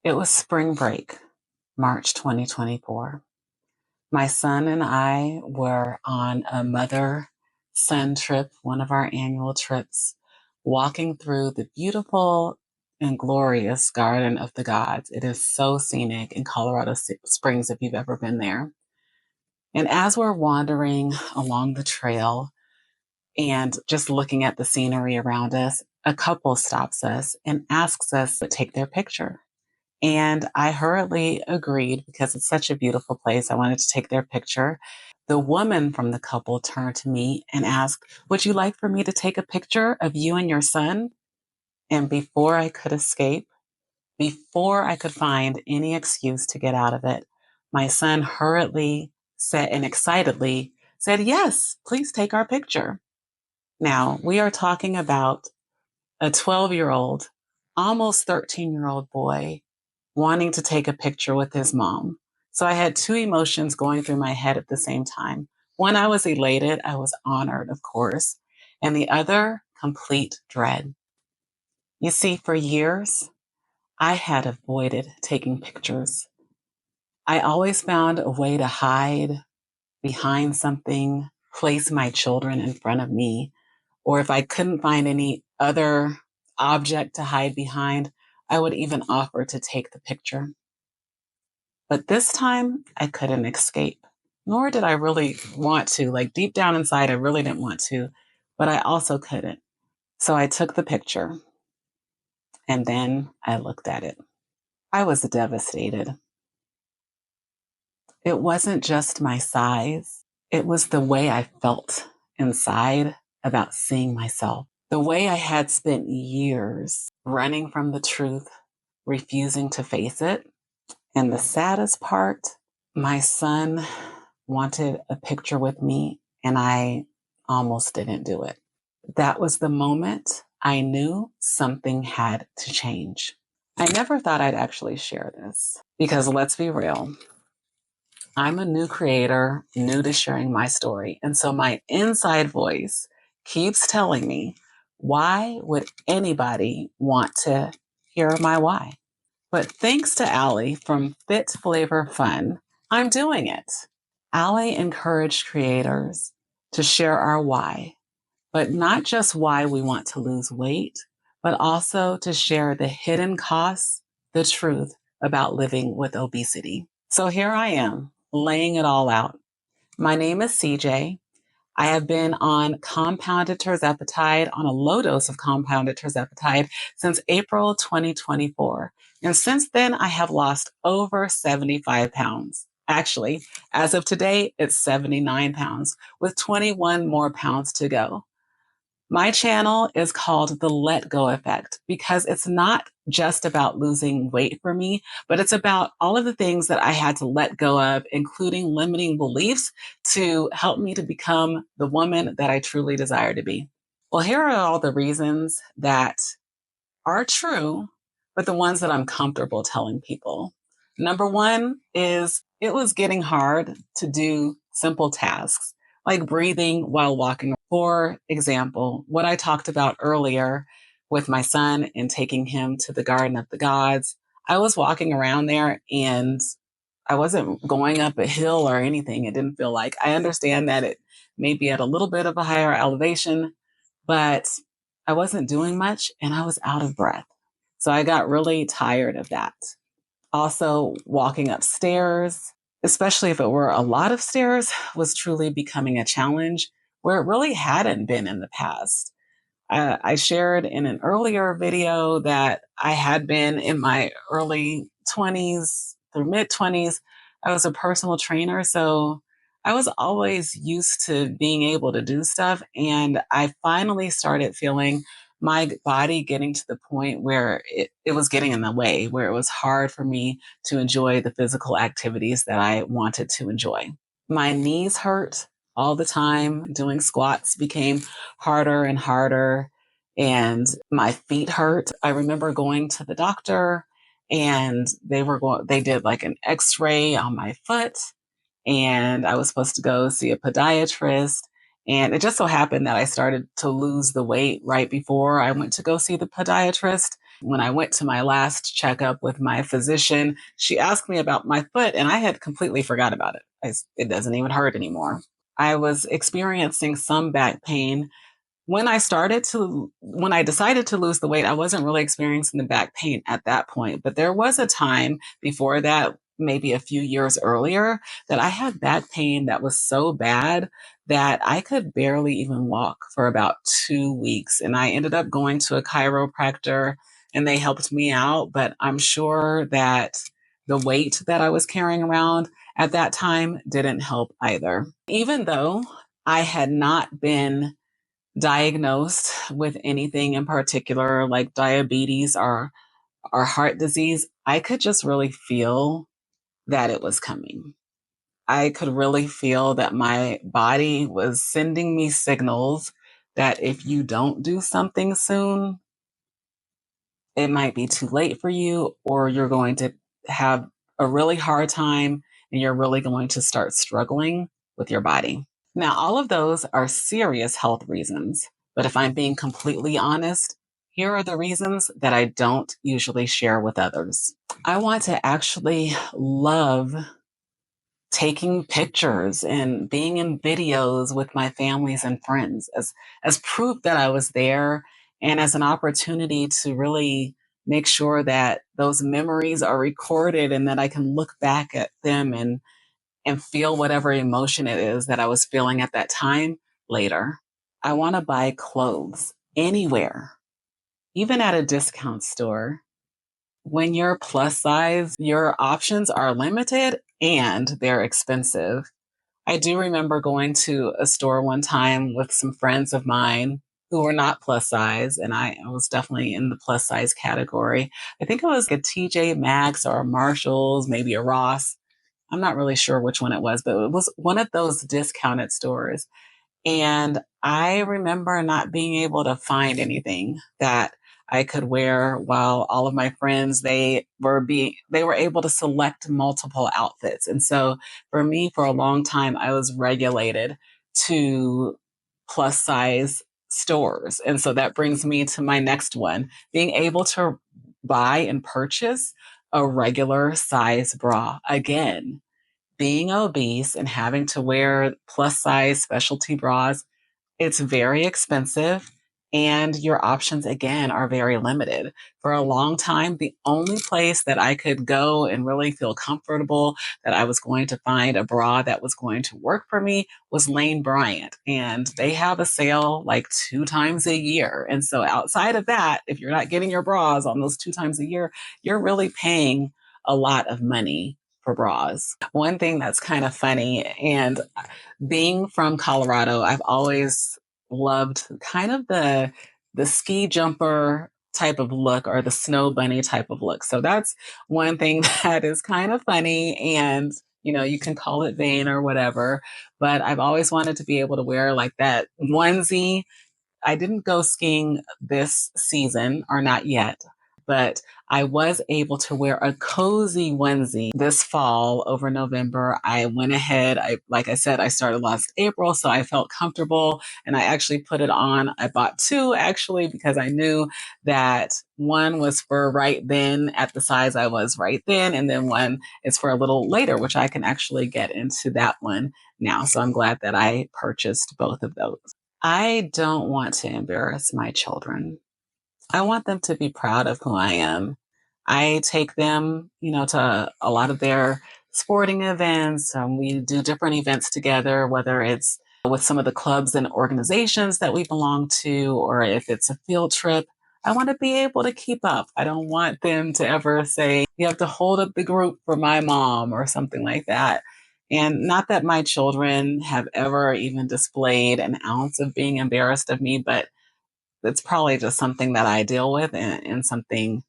It was spring break, March 2024. My son and I were on a mother-son trip, one of our annual trips, walking through the beautiful and glorious Garden of the Gods. It is so scenic in Colorado Springs if you've ever been there. And as we're wandering along the trail and just looking at the scenery around us, a couple stops us and asks us to take their picture. And I hurriedly agreed because it's such a beautiful place. I wanted to take their picture. The woman from the couple turned to me and asked, "Would you like for me to take a picture of you and your son?" And before I could escape, before I could find any excuse to get out of it, my son hurriedly said and excitedly said, "Yes, please take our picture." Now, we are talking about a 12-year-old, almost 13-year-old boy wanting to take a picture with his mom. So I had two emotions going through my head at the same time. One, I was elated. I was honored, of course. And the other, complete dread. You see, for years, I had avoided taking pictures. I always found a way to hide behind something, place my children in front of me, or if I couldn't find any other object to hide behind, I would even offer to take the picture. But this time I couldn't escape, nor did I really want to. Like deep down inside, I really didn't want to, but I also couldn't. So I took the picture and then I looked at it. I was devastated. It wasn't just my size, it was the way I felt inside about seeing myself. The way I had spent years running from the truth, refusing to face it. And the saddest part, my son wanted a picture with me and I almost didn't do it. That was the moment I knew something had to change. I never thought I'd actually share this because let's be real, I'm a new creator, new to sharing my story. And so my inside voice keeps telling me, why would anybody want to hear my why? But thanks to Allie from Fit Flavor Fun, I'm doing it. Allie encouraged creators to share our why, but not just why we want to lose weight, but also to share the hidden costs, the truth about living with obesity. So here I am, laying it all out. My name is CJ. I have been on compounded tirzepatide, on a low dose of compounded tirzepatide since April 2024. And since then, I have lost over 75 pounds. Actually, as of today, it's 79 pounds with 21 more pounds to go. My channel is called The Let Go Effect because it's not just about losing weight for me, but it's about all of the things that I had to let go of, including limiting beliefs to help me to become the woman that I truly desire to be. Well, here are all the reasons that are true, but the ones that I'm comfortable telling people. Number one is it was getting hard to do simple tasks like breathing while walking. For example, what I talked about earlier with my son and taking him to the Garden of the Gods, I was walking around there and I wasn't going up a hill or anything. It didn't feel like. I understand that it may be at a little bit of a higher elevation, but I wasn't doing much and I was out of breath. So I got really tired of that. Also, walking upstairs, especially if it were a lot of stairs, was truly becoming a challenge where it really hadn't been in the past. I shared in an earlier video that I had been in my early 20s through mid 20s. I was a personal trainer, so I was always used to being able to do stuff. And I finally started feeling my body getting to the point where it was getting in the way, where it was hard for me to enjoy the physical activities that I wanted to enjoy. My knees hurt all the time. Doing squats became harder and harder, and my feet hurt. I remember going to the doctor and they did like an x-ray on my foot and I was supposed to go see a podiatrist. And it just so happened that I started to lose the weight right before I went to go see the podiatrist. When I went to my last checkup with my physician, she asked me about my foot and I had completely forgot about it. It doesn't even hurt anymore. I was experiencing some back pain. When I decided to lose the weight, I wasn't really experiencing the back pain at that point. But there was a time before that, maybe a few years earlier, that I had back pain that was so bad that I could barely even walk for about 2 weeks. And I ended up going to a chiropractor and they helped me out. But I'm sure that the weight that I was carrying around at that time didn't help either. Even though I had not been diagnosed with anything in particular, like diabetes or heart disease, I could just really feel that it was coming. I could really feel that my body was sending me signals that if you don't do something soon, it might be too late for you, or you're going to have a really hard time and you're really going to start struggling with your body. Now, all of those are serious health reasons, but if I'm being completely honest, here are the reasons that I don't usually share with others. I want to actually love taking pictures and being in videos with my families and friends as proof that I was there and as an opportunity to really make sure that those memories are recorded and that I can look back at them and feel whatever emotion it is that I was feeling at that time later. I want to buy clothes anywhere, even at a discount store. When you're plus size, your options are limited and they're expensive. I do remember going to a store one time with some friends of mine who were not plus size, and I was definitely in the plus size category. I think it was a TJ Maxx or a Marshalls, maybe a Ross. I'm not really sure which one it was, but it was one of those discounted stores. And I remember not being able to find anything that I could wear while all of my friends, they were able to select multiple outfits. And so for me, for a long time, I was regulated to plus size stores. And so that brings me to my next one, being able to buy and purchase a regular size bra. Again, being obese and having to wear plus size specialty bras, it's very expensive. And your options, again, are very limited. For a long time, the only place that I could go and really feel comfortable that I was going to find a bra that was going to work for me was Lane Bryant. And they have a sale like 2 times a year. And so outside of that, if you're not getting your bras on those 2 times a year, you're really paying a lot of money for bras. One thing that's kind of funny, and being from Colorado, I've always loved kind of the ski jumper type of look or the snow bunny type of look. So that's one thing that is kind of funny, and you can call it vain or whatever, but I've always wanted to be able to wear like that onesie. I didn't go skiing this season, or not yet, but I was able to wear a cozy onesie this fall over November. I went ahead, like I said, I started last April, so I felt comfortable and I actually put it on. I bought two actually because I knew that one was for right then at the size I was right then, and then one is for a little later, which I can actually get into that one now. So I'm glad that I purchased both of those. I don't want to embarrass my children. I want them to be proud of who I am. I take them, to a lot of their sporting events. We do different events together, whether it's with some of the clubs and organizations that we belong to, or if it's a field trip. I want to be able to keep up. I don't want them to ever say, you have to hold up the group for my mom or something like that. And not that my children have ever even displayed an ounce of being embarrassed of me, but it's probably just something that I deal with and something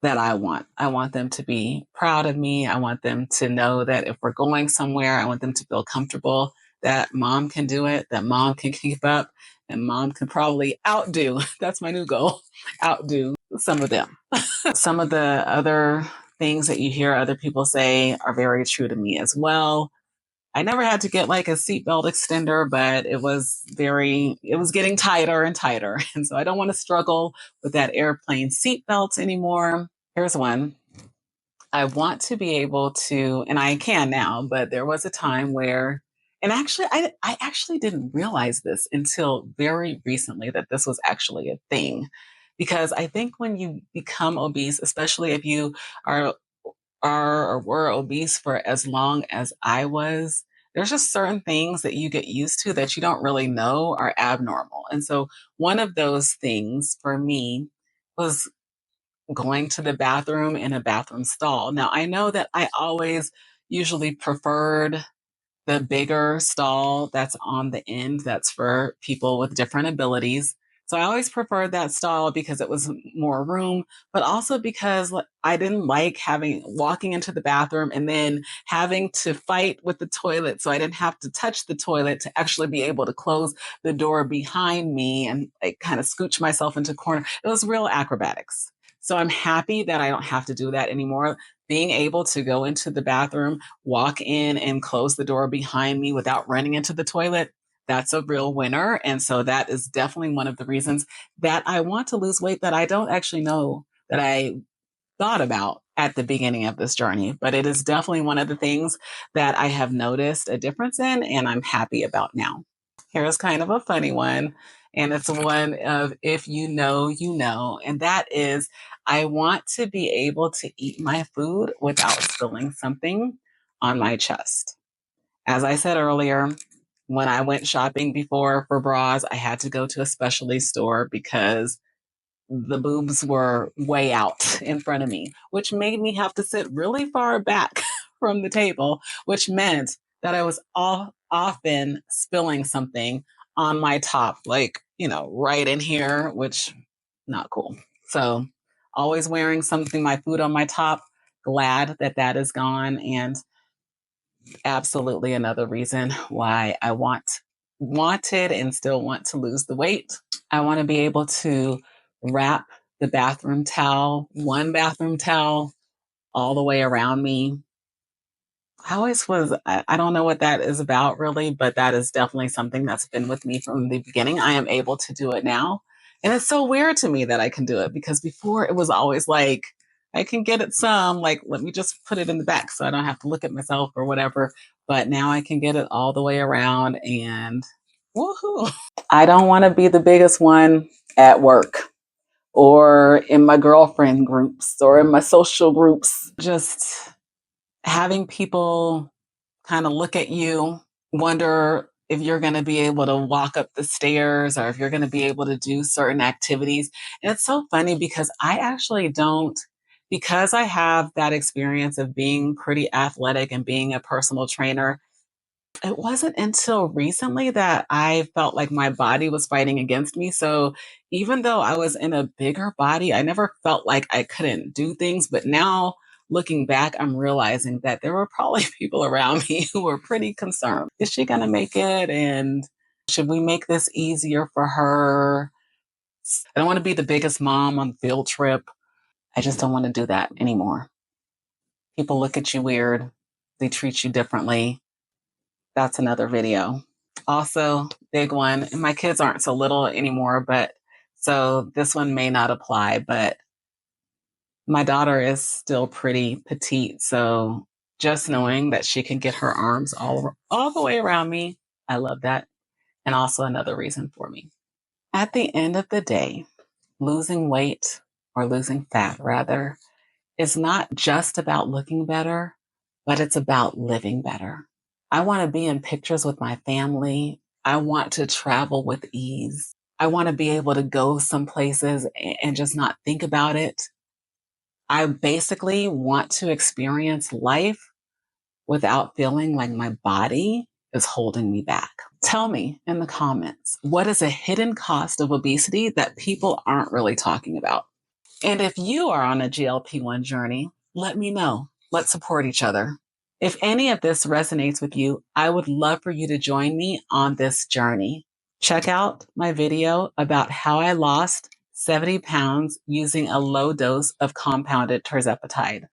that I want. I want them to be proud of me. I want them to know that if we're going somewhere, I want them to feel comfortable that mom can do it, that mom can keep up, and mom can probably outdo. That's my new goal, outdo some of them. Some of the other things that you hear other people say are very true to me as well. I never had to get like a seatbelt extender, but it was getting tighter and tighter. And so I don't want to struggle with that airplane seatbelt anymore. Here's one. I want to be able to, and I can now, but there was a time where, and actually, I actually didn't realize this until very recently that this was actually a thing. Because I think when you become obese, especially if you are or were obese for as long as I was, there's just certain things that you get used to that you don't really know are abnormal. And so one of those things for me was going to the bathroom in a bathroom stall. Now, I know that I always usually preferred the bigger stall that's on the end, that's for people with different abilities. So I always preferred that stall because it was more room, but also because I didn't like walking into the bathroom and then having to fight with the toilet. So I didn't have to touch the toilet to actually be able to close the door behind me and like kind of scooch myself into a corner. It was real acrobatics. So I'm happy that I don't have to do that anymore. Being able to go into the bathroom, walk in and close the door behind me without running into the toilet, that's a real winner. And so that is definitely one of the reasons that I want to lose weight that I don't actually know that I thought about at the beginning of this journey. But it is definitely one of the things that I have noticed a difference in and I'm happy about now. Here's kind of a funny one. And it's one of if you know, you know. And that is, I want to be able to eat my food without spilling something on my chest. As I said earlier, when I went shopping before for bras, I had to go to a specialty store because the boobs were way out in front of me, which made me have to sit really far back from the table, which meant that I was often spilling something on my top, like, right in here, which not cool. So always wearing something, my food on my top, glad that that is gone. And absolutely another reason why I wanted and still want to lose the weight. I want to be able to wrap the bathroom towel, one bathroom towel, all the way around me. I don't know what that is about really, but that is definitely something that's been with me from the beginning. I am able to do it now. And it's so weird to me that I can do it because before it was always like, I can get it some, like, let me just put it in the back so I don't have to look at myself or whatever. But now I can get it all the way around and woohoo. I don't want to be the biggest one at work or in my girlfriend groups or in my social groups. Just having people kind of look at you, wonder if you're going to be able to walk up the stairs or if you're going to be able to do certain activities. And it's so funny because I actually don't, because I have that experience of being pretty athletic and being a personal trainer. It wasn't until recently that I felt like my body was fighting against me. So even though I was in a bigger body, I never felt like I couldn't do things. But now looking back, I'm realizing that there were probably people around me who were pretty concerned. Is she going to make it? And should we make this easier for her? I don't want to be the biggest mom on the field trip. I just don't want to do that anymore. People look at you weird. They treat you differently. That's another video. Also, big one, and my kids aren't so little anymore, but so this one may not apply, but my daughter is still pretty petite. So just knowing that she can get her arms all the way around me, I love that. And also another reason for me. At the end of the day, losing weight or losing fat rather is not just about looking better, but it's about living better. I want to be in pictures with my family. I want to travel with ease. I want to be able to go some places and just not think about it. I basically want to experience life without feeling like my body is holding me back. Tell me in the comments, what is a hidden cost of obesity that people aren't really talking about? And if you are on a GLP1 journey, let me know. Let's support each other. If any of this resonates with you, I would love for you to join me on this journey. Check out my video about how I lost 70 pounds using a low dose of compounded Tirzepatide.